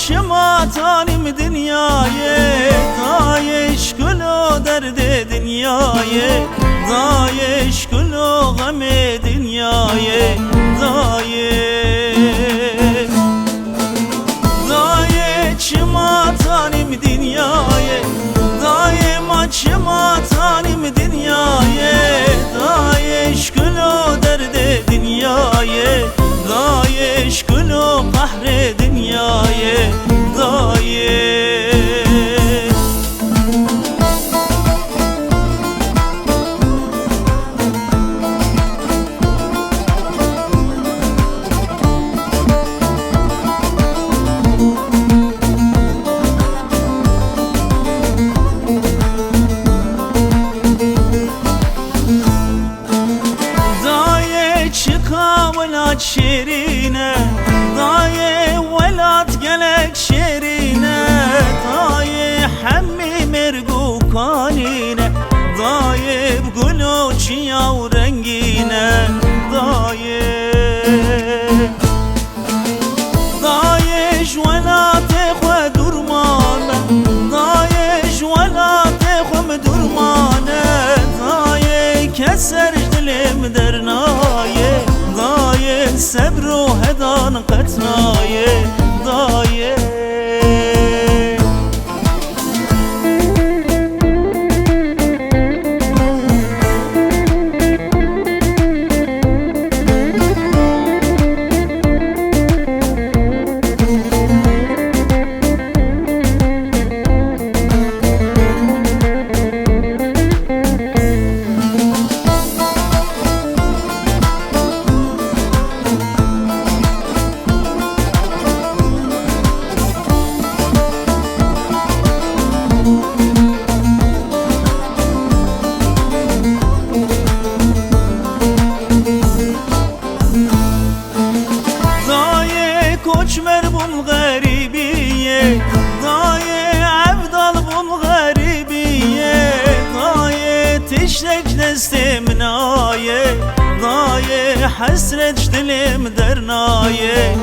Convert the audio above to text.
شما تانیم دنیای دایش کلو درد دنیای دایش کلو غم دنیای دایه شما تانیم دنیای دایه ما شما تانیم دنیای دایش کلو درد دنیای دایش کلو قهر دنیای دایه ولاد شيرينه ضايع ولاد قلق شيرينه ضايع حمي مرقو كانينه ضايع بقلوشيا ورنقينه ضايش ولا تخوى درمانه ضايش ولا تخوى درمانه ضايع كسر دلم درنايه ضايع صبر و هدان قطنايه ضايع کوچمر بون غریبیه دایه عبدال بون غریبیه دایه تشتک دستم نایه دایه حسرت دلم درنایه